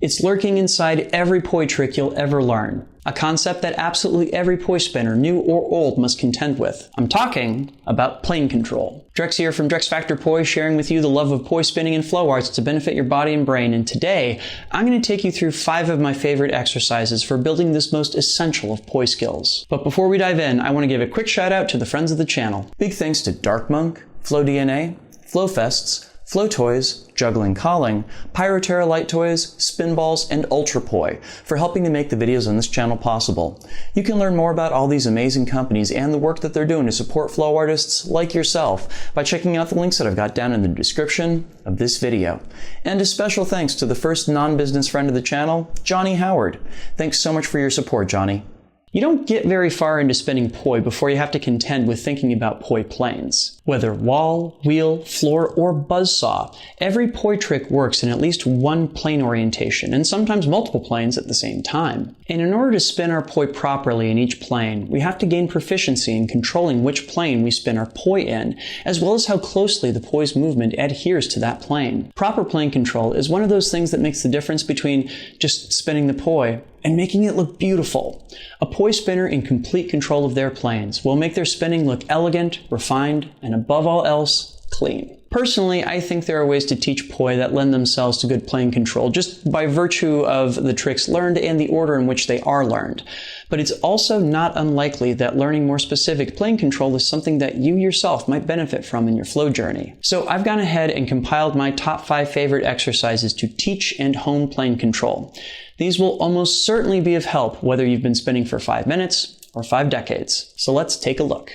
It's lurking inside every poi trick you'll ever learn. A concept that absolutely every poi spinner, new or old, must contend with. I'm talking about plane control. Drex here from Drex Factor Poi, sharing with you the love of poi spinning and flow arts to benefit your body and brain. And today, I'm going to take you through 5 of my favorite exercises for building this most essential of poi skills. But before we dive in, I want to give a quick shout out to the friends of the channel. Big thanks to Dark Monk, Flow DNA, Flow Fests, Flow Toys, Juggling Calling, Pyroterra Light Toys, Spinballs, and Ultrapoi for helping to make the videos on this channel possible. You can learn more about all these amazing companies and the work that they're doing to support flow artists like yourself by checking out the links that I've got down in the description of this video. And a special thanks to the first non-business friend of the channel, Johnny Howard. Thanks so much for your support, Johnny. You don't get very far into spinning poi before you have to contend with thinking about poi planes. Whether wall, wheel, floor, or buzzsaw, every poi trick works in at least one plane orientation, and sometimes multiple planes at the same time. And in order to spin our poi properly in each plane, we have to gain proficiency in controlling which plane we spin our poi in, as well as how closely the poi's movement adheres to that plane. Proper plane control is one of those things that makes the difference between just spinning the poi and making it look beautiful. A poi spinner in complete control of their planes will make their spinning look elegant, refined, and above all else, clean. Personally, I think there are ways to teach poi that lend themselves to good plane control just by virtue of the tricks learned and the order in which they are learned. But it's also not unlikely that learning more specific plane control is something that you yourself might benefit from in your flow journey. So I've gone ahead and compiled my top 5 favorite exercises to teach and hone plane control. These will almost certainly be of help whether you've been spinning for 5 minutes or 5 decades. So let's take a look.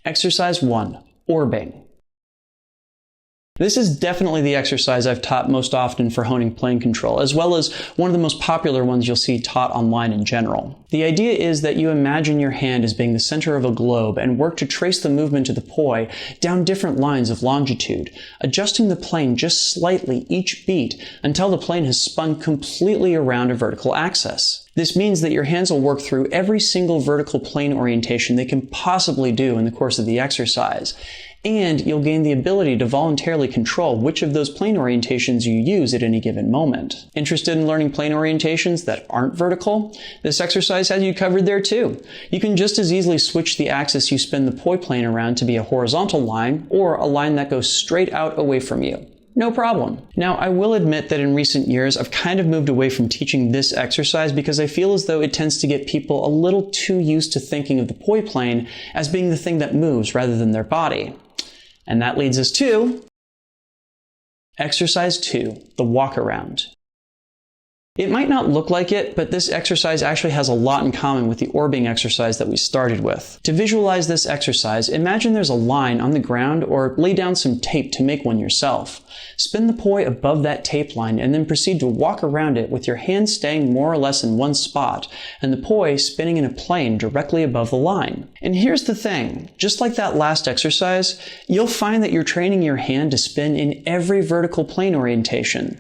Exercise 1. Orbing. This is definitely the exercise I've taught most often for honing plane control, as well as one of the most popular ones you'll see taught online in general. The idea is that you imagine your hand as being the center of a globe and work to trace the movement of the poi down different lines of longitude, adjusting the plane just slightly each beat until the plane has spun completely around a vertical axis. This means that your hands will work through every single vertical plane orientation they can possibly do in the course of the exercise. And you'll gain the ability to voluntarily control which of those plane orientations you use at any given moment. Interested in learning plane orientations that aren't vertical? This exercise has you covered there too. You can just as easily switch the axis you spin the poi plane around to be a horizontal line or a line that goes straight out away from you. No problem. Now, I will admit that in recent years, I've kind of moved away from teaching this exercise because I feel as though it tends to get people a little too used to thinking of the poi plane as being the thing that moves rather than their body. And that leads us to Exercise 2, the walk-around. It might not look like it, but this exercise actually has a lot in common with the orbing exercise that we started with. To visualize this exercise, imagine there's a line on the ground or lay down some tape to make one yourself. Spin the poi above that tape line and then proceed to walk around it with your hands staying more or less in one spot and the poi spinning in a plane directly above the line. And here's the thing, just like that last exercise, you'll find that you're training your hand to spin in every vertical plane orientation.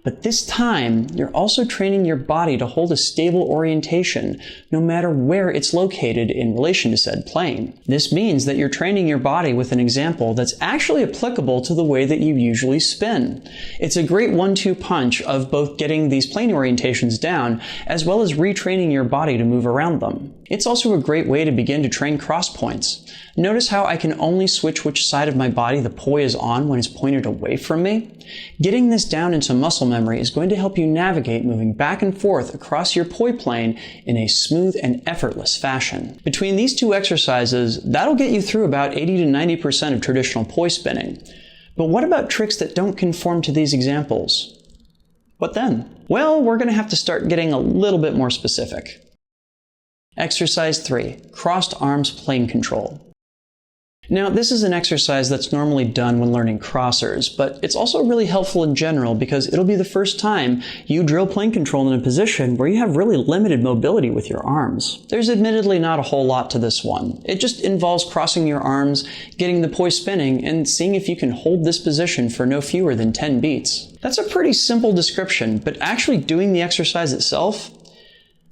But this time, you're also training your body to hold a stable orientation, no matter where it's located in relation to said plane. This means that you're training your body with an example that's actually applicable to the way that you usually spin. It's a great 1-2 punch of both getting these plane orientations down, as well as retraining your body to move around them. It's also a great way to begin to train cross points. Notice how I can only switch which side of my body the poi is on when it's pointed away from me? Getting this down into muscle memory is going to help you navigate moving back and forth across your poi plane in a smooth and effortless fashion. Between these 2 exercises, that'll get you through about 80 to 90% of traditional poi spinning. But what about tricks that don't conform to these examples? What then? Well, we're going to have to start getting a little bit more specific. Exercise 3, crossed arms plane control. Now, this is an exercise that's normally done when learning crossers, but it's also really helpful in general because it'll be the first time you drill plane control in a position where you have really limited mobility with your arms. There's admittedly not a whole lot to this one. It just involves crossing your arms, getting the poi spinning, and seeing if you can hold this position for no fewer than 10 beats. That's a pretty simple description, but actually doing the exercise itself,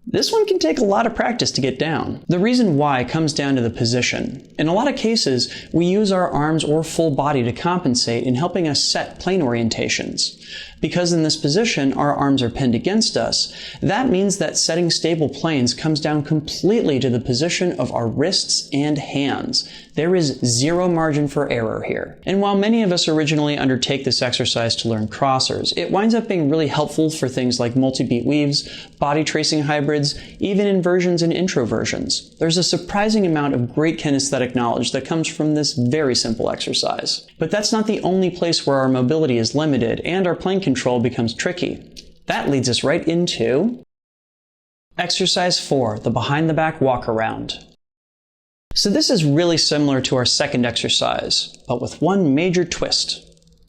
this one can take a lot of practice to get down. The reason why comes down to the position. In a lot of cases, we use our arms or full body to compensate in helping us set plane orientations. Because in this position, our arms are pinned against us, that means that setting stable planes comes down completely to the position of our wrists and hands. There is zero margin for error here. And while many of us originally undertake this exercise to learn crossers, it winds up being really helpful for things like multi-beat weaves, body tracing hybrids, even inversions and introversions. There's a surprising amount of great kinesthetic knowledge that comes from this very simple exercise. But that's not the only place where our mobility is limited and our plane control becomes tricky. That leads us right into Exercise 4, the behind the back walk around. So this is really similar to our second exercise, but with one major twist.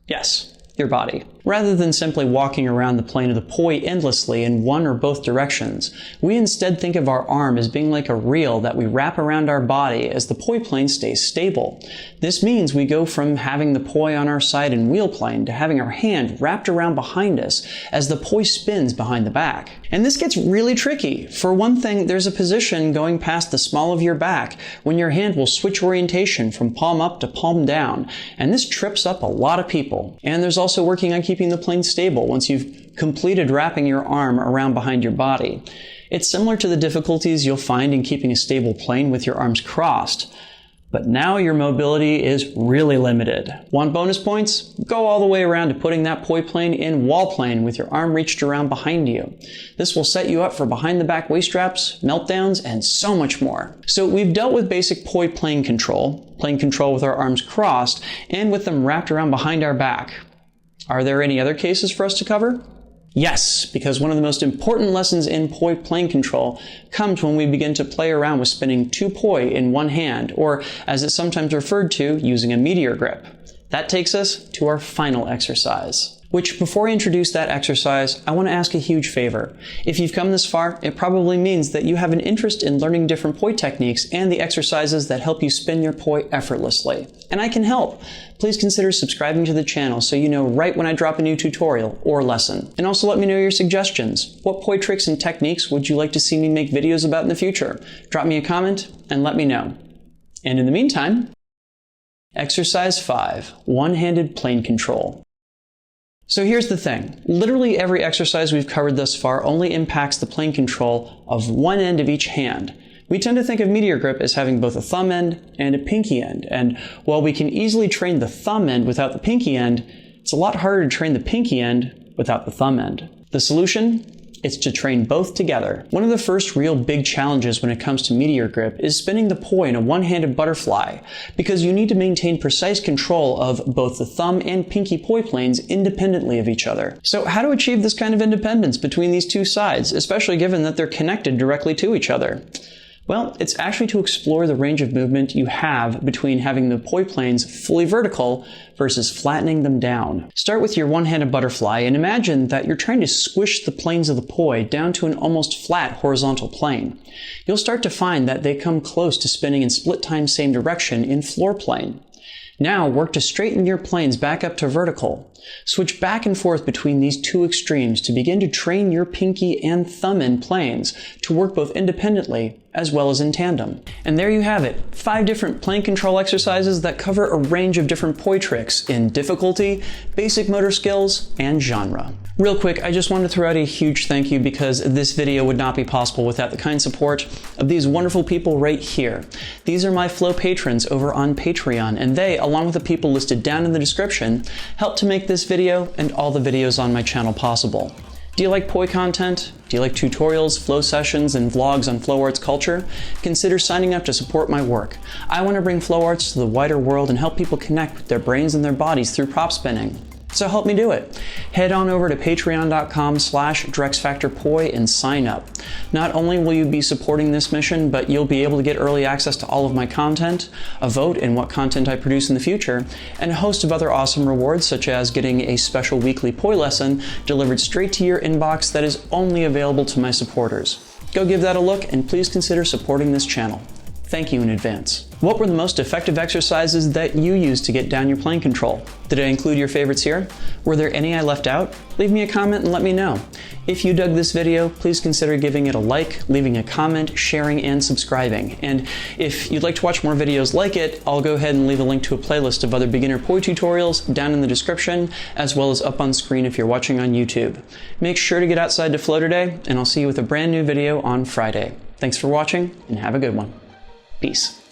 Yes, your body. Rather than simply walking around the plane of the poi endlessly in one or both directions, we instead think of our arm as being like a reel that we wrap around our body as the poi plane stays stable. This means we go from having the poi on our side in wheel plane to having our hand wrapped around behind us as the poi spins behind the back. And this gets really tricky. For one thing, there's a position going past the small of your back when your hand will switch orientation from palm up to palm down, and this trips up a lot of people. And there's also working on keeping the plane stable once you've completed wrapping your arm around behind your body. It's similar to the difficulties you'll find in keeping a stable plane with your arms crossed. But now your mobility is really limited. Want bonus points? Go all the way around to putting that poi plane in wall plane with your arm reached around behind you. This will set you up for behind the back waist straps, meltdowns, and so much more. So we've dealt with basic poi plane control with our arms crossed, and with them wrapped around behind our back. Are there any other cases for us to cover? Yes, because one of the most important lessons in poi plane control comes when we begin to play around with spinning two poi in one hand, or as it's sometimes referred to, using a meteor grip. That takes us to our final exercise. Which, before I introduce that exercise, I want to ask a huge favor. If you've come this far, it probably means that you have an interest in learning different poi techniques and the exercises that help you spin your poi effortlessly. And I can help. Please consider subscribing to the channel so you know right when I drop a new tutorial or lesson. And also let me know your suggestions. What poi tricks and techniques would you like to see me make videos about in the future? Drop me a comment and let me know. And in the meantime, Exercise 5, one-handed plane control. So here's the thing. Literally every exercise we've covered thus far only impacts the plane control of one end of each hand. We tend to think of meteor grip as having both a thumb end and a pinky end, and while we can easily train the thumb end without the pinky end, it's a lot harder to train the pinky end without the thumb end. The solution? It's to train both together. One of the first real big challenges when it comes to meteor grip is spinning the poi in a one-handed butterfly, because you need to maintain precise control of both the thumb and pinky poi planes independently of each other. So how to achieve this kind of independence between these two sides, especially given that they're connected directly to each other? Well, it's actually to explore the range of movement you have between having the poi planes fully vertical versus flattening them down. Start with your one-handed butterfly and imagine that you're trying to squish the planes of the poi down to an almost flat horizontal plane. You'll start to find that they come close to spinning in split time same direction in floor plane. Now work to straighten your planes back up to vertical. Switch back and forth between these two extremes to begin to train your pinky and thumb end planes to work both independently as well as in tandem. And there you have it, 5 different plane control exercises that cover a range of different poi tricks in difficulty, basic motor skills, and genre. Real quick, I just wanted to throw out a huge thank you because this video would not be possible without the kind support of these wonderful people right here. These are my Flow patrons over on Patreon, and they, along with the people listed down in the description, help to make this video and all the videos on my channel possible. Do you like poi content? Do you like tutorials, flow sessions, and vlogs on flow arts culture? Consider signing up to support my work. I want to bring flow arts to the wider world and help people connect with their brains and their bodies through prop spinning. So help me do it. Head on over to patreon.com/DrexFactorPoi and sign up. Not only will you be supporting this mission, but you'll be able to get early access to all of my content, a vote in what content I produce in the future, and a host of other awesome rewards, such as getting a special weekly poi lesson delivered straight to your inbox that is only available to my supporters. Go give that a look, and please consider supporting this channel. Thank you in advance. What were the most effective exercises that you used to get down your plane control? Did I include your favorites here? Were there any I left out? Leave me a comment and let me know. If you dug this video, please consider giving it a like, leaving a comment, sharing, and subscribing. And if you'd like to watch more videos like it, I'll go ahead and leave a link to a playlist of other beginner poi tutorials down in the description, as well as up on screen if you're watching on YouTube. Make sure to get outside to flow today, and I'll see you with a brand new video on Friday. Thanks for watching, and have a good one. Peace.